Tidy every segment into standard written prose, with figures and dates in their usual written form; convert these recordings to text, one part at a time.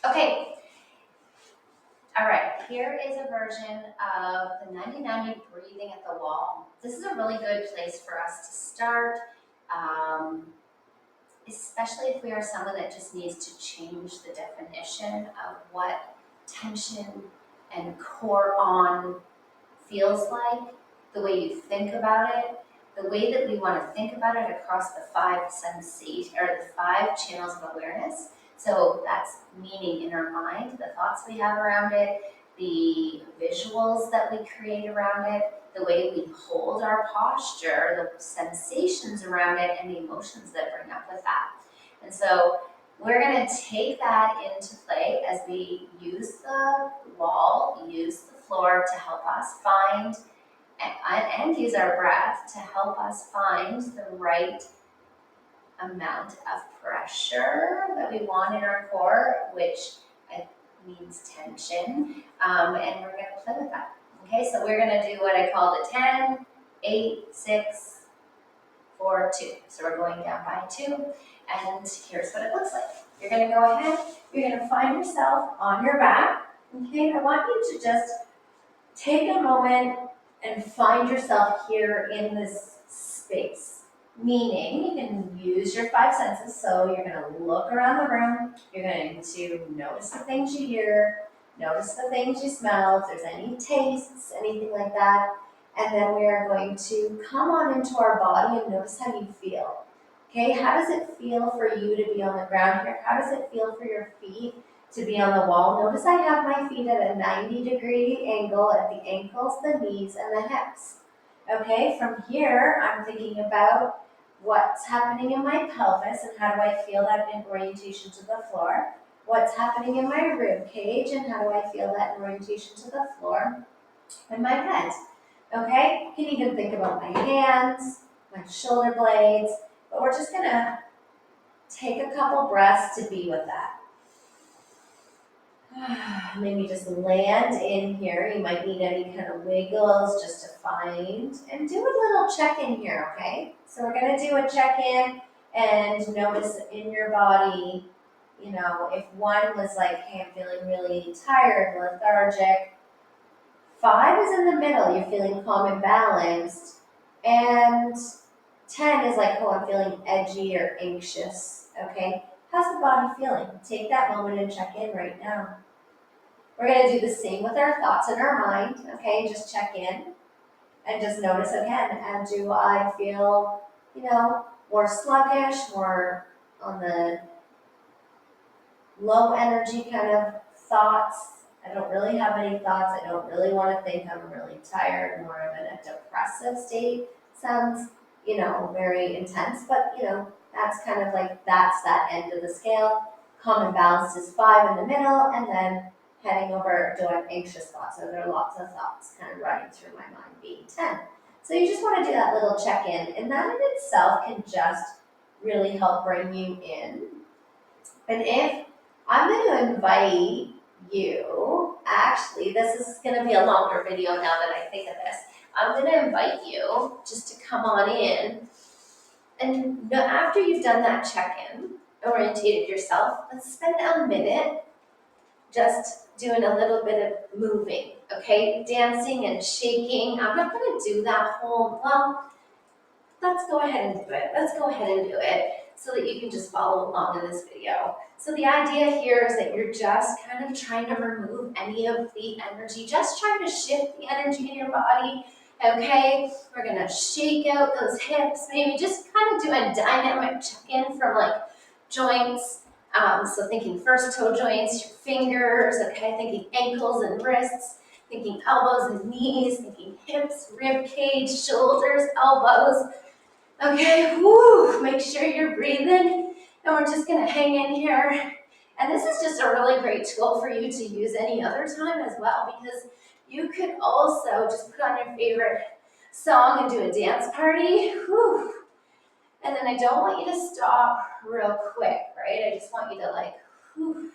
Okay, all right, here is a version of the 90-90 breathing at the wall. This is a really good place for us to start, um, especially if we are someone that just needs to change the definition of what tension and core on feels like, the way you think about it, the way that we want to think about it across the five sensate or the five channels of awareness. So that's meaning in our mind, the thoughts we have around it, the visuals that we create around it, the way we hold our posture, the sensations around it, and the emotions that bring up with that. And so we're going to take that into play as we use the wall, use the floor to help us find and use our breath to help us find the right amount of pressure that we want in our core, which means tension, and we're going to play with that. Okay, so we're going to do what I call the 10, 8, 6, 4, 2. So we're going down by 2, and here's what it looks like. You're going to go ahead, you're going to find yourself on your back. Okay, I want you to just take a moment and find yourself here in this space. Meaning, you can use your five senses. So you're going to look around the room. You're going to notice the things you hear, notice the things you smell, if there's any tastes, anything like that. And then we are going to come on into our body and notice how you feel. Okay, how does it feel for you to be on the ground here? How does it feel for your feet to be on the wall? Notice I have my feet at a 90-degree angle at the ankles, the knees, and the hips. Okay, from here, I'm thinking about what's happening in my pelvis and how do I feel that in orientation to the floor. What's happening in my rib cage and how do I feel that in orientation to the floor and my head. Okay, you can even think about my hands, my shoulder blades, but we're just gonna take a couple breaths to be with that. Maybe just land in here. You might need any kind of wiggles just to find and do a little check-in here, okay? So we're gonna do a check-in and notice in your body, you know, if 1 was like, hey, I'm feeling really tired, lethargic. 5 is in the middle, you're feeling calm and balanced. And 10 is like, oh, I'm feeling edgy or anxious, okay? How's the body feeling? Take that moment and check in right now. We're going to do the same with our thoughts in our mind, okay? Just check in and just notice again, and do I feel, you know, more sluggish, more on the low energy kind of thoughts? I don't really have any thoughts. I don't really want to think. I'm really tired, more of a depressive state. Sounds, you know, very intense, but, you know, that's kind of like, that's that end of the scale. Calm and balanced is 5 in the middle, and then heading over, do I have anxious thoughts? So there are lots of thoughts kind of running through my mind, being 10. So you just want to do that little check-in, and that in itself can just really help bring you in. And if I'm going to invite you, actually, this is going to be a longer video now that I think of this. I'm going to invite you just to come on in. And after you've done that check-in, orientated yourself, let's spend a minute just doing a little bit of moving, okay? Dancing and shaking. I'm not going to do that whole, well, let's go ahead and do it. Let's go ahead and do it so that you can just follow along in this video. So the idea here is that you're just kind of trying to remove any of the energy, just trying to shift the energy in your body, okay? We're gonna shake out those hips, maybe just kind of do a dynamic check-in from like joints. So thinking first toe joints, your fingers, okay? Thinking ankles and wrists, thinking elbows and knees, thinking hips, rib cage, shoulders, elbows. Okay, woo, make sure you're breathing, and we're just gonna hang in here. And this is just a really great tool for you to use any other time as well, because you could also just put on your favorite song and do a dance party, woo. And then I don't want you to stop real quick, right? I just want you to like, whew.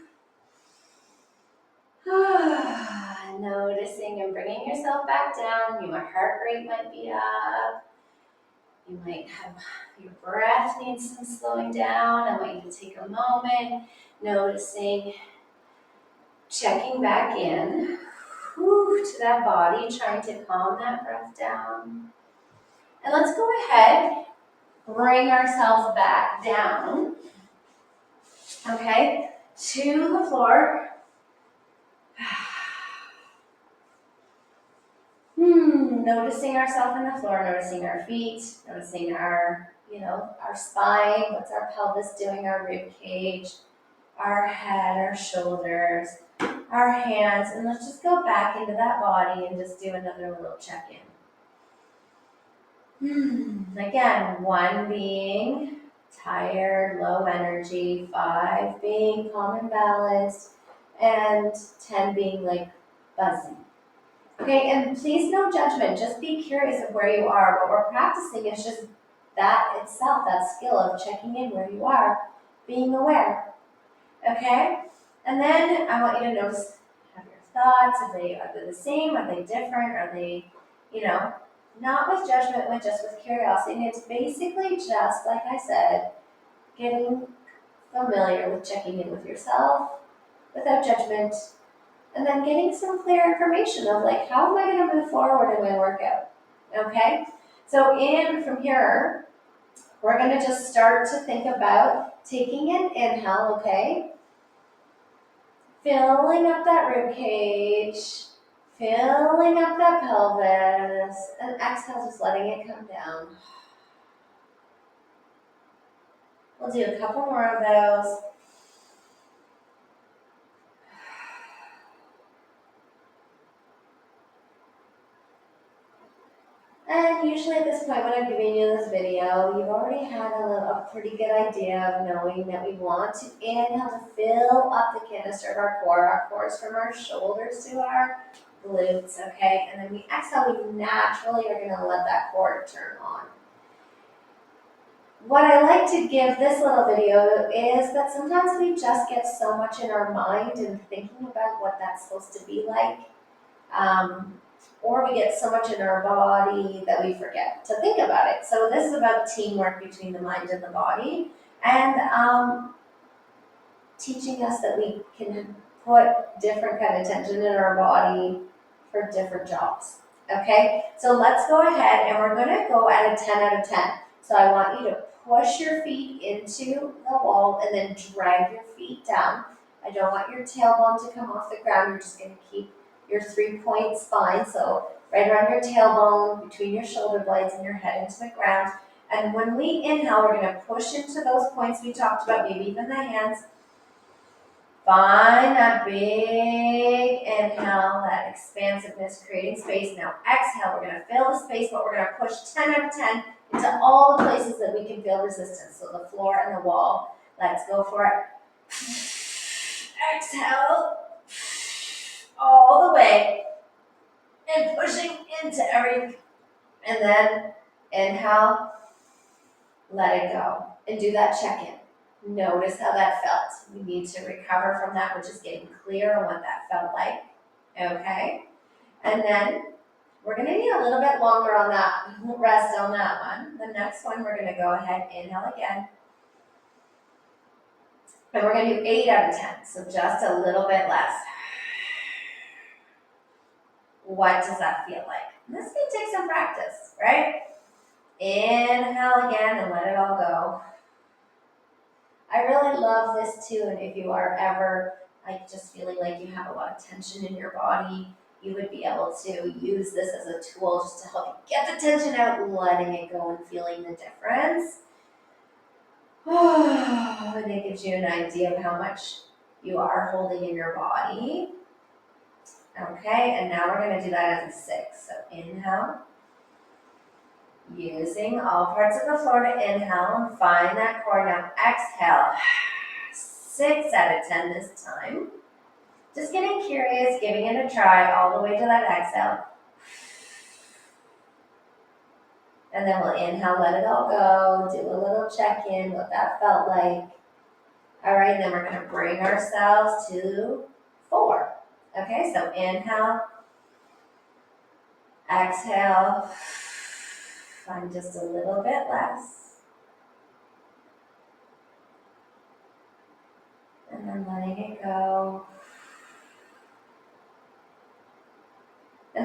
Noticing and bringing yourself back down. Your heart rate might be up. You might have, your breath needs some slowing down. I want you to take a moment, noticing Checking back in to that body, trying to calm that breath down. And let's go ahead, bring ourselves back down, okay, to the floor. Noticing ourselves on the floor, noticing our feet, noticing our, our spine, what's our pelvis doing, our rib cage, our head, our shoulders, our hands, and let's just go back into that body and just do another little check-in. Again, 1 being tired, low energy, 5 being calm and balanced, and 10 being like buzzy. Okay, and please no judgment, just be curious of where you are. What we're practicing is just that itself, that skill of checking in where you are, being aware. Okay? And then I want you to notice, have your thoughts, are they the same, are they different, are they, not with judgment, but just with curiosity. And it's basically just, like I said, getting familiar with checking in with yourself without judgment, and then getting some clear information of like, how am I going to move forward in my workout? Okay? So from here, we're going to just start to think about taking an inhale, okay? Filling up that rib cage, filling up that pelvis, and exhale, just letting it come down. We'll do a couple more of those. And usually at this point when I'm giving you this video, you've already had a pretty good idea of knowing that we want to inhale to fill up the canister of our core. Our core is from our shoulders to our glutes, okay? And then we exhale, we naturally are going to let that core turn on. What I like to give this little video is that sometimes we just get so much in our mind and thinking about what that's supposed to be like. Or we get so much in our body that we forget to think about it. So this is about teamwork between the mind and the body, and teaching us that we can put different kind of tension in our body for different jobs. Okay, so let's go ahead and we're going to go at a 10 out of 10. So I want you to push your feet into the wall and then drag your feet down. I don't want your tailbone to come off the ground. You're just going to keep your 3-point spine, so right around your tailbone, between your shoulder blades and your head into the ground. And when we inhale, we're going to push into those points we talked about, maybe even the hands. Find that big inhale, that expansiveness, creating space. Now exhale, we're going to fill the space, but we're going to push 10 out of 10 into all the places that we can feel resistance. So the floor and the wall. Let's go for it. Exhale. All the way, and pushing into everything, and then inhale, let it go, and do that check-in. Notice how that felt. We need to recover from that. We're just getting clear on what that felt like, okay? And then we're going to need a little bit longer on that, rest on that one. The next one, we're going to go ahead, inhale again, and we're going to do 8 out of 10, so just a little bit less. What does that feel like? And this can take some practice, right? Inhale again and let it all go. I really love this too, and if you are ever like just feeling like you have a lot of tension in your body, you would be able to use this as a tool just to help you get the tension out, letting it go and feeling the difference. And it gives you an idea of how much you are holding in your body. Okay, and now we're going to do that as a 6. So inhale, using all parts of the floor to inhale and find that core. Now exhale, 6 out of 10 this time. Just getting curious, giving it a try all the way to that exhale. And then we'll inhale, let it all go, do a little check-in, what that felt like. All right, then we're going to bring ourselves to 4. Okay, so inhale, exhale, find just a little bit less. And then letting it go.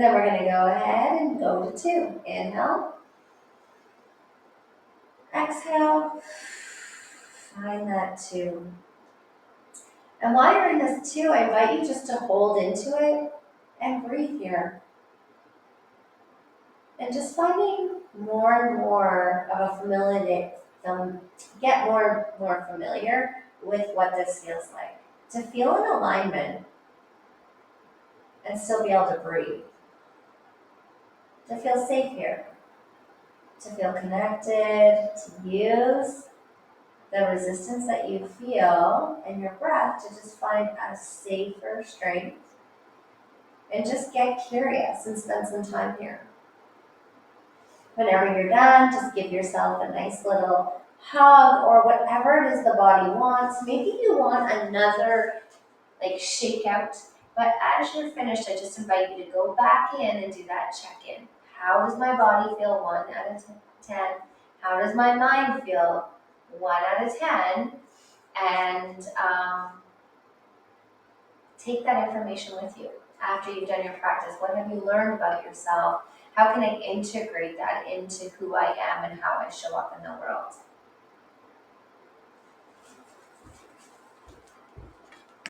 And then we're gonna go ahead and go to 2. Inhale. Exhale. Find that 2. And while you're in this 2, I invite you just to hold into it and breathe here. And just finding more and more of a familiarity, get more familiar with what this feels like. To feel in alignment and still be able to breathe. To feel safe here. To feel connected, to use the resistance that you feel in your breath to just find a safer strength. And just get curious and spend some time here. Whenever you're done, just give yourself a nice little hug or whatever it is the body wants. Maybe you want another shake out, but as you're finished, I just invite you to go back in and do that check-in. How does my body feel 1 out of 10? How does my mind feel 1 out of 10? And take that information with you after you've done your practice. What have you learned about yourself? How can I integrate that into who I am and how I show up in the world?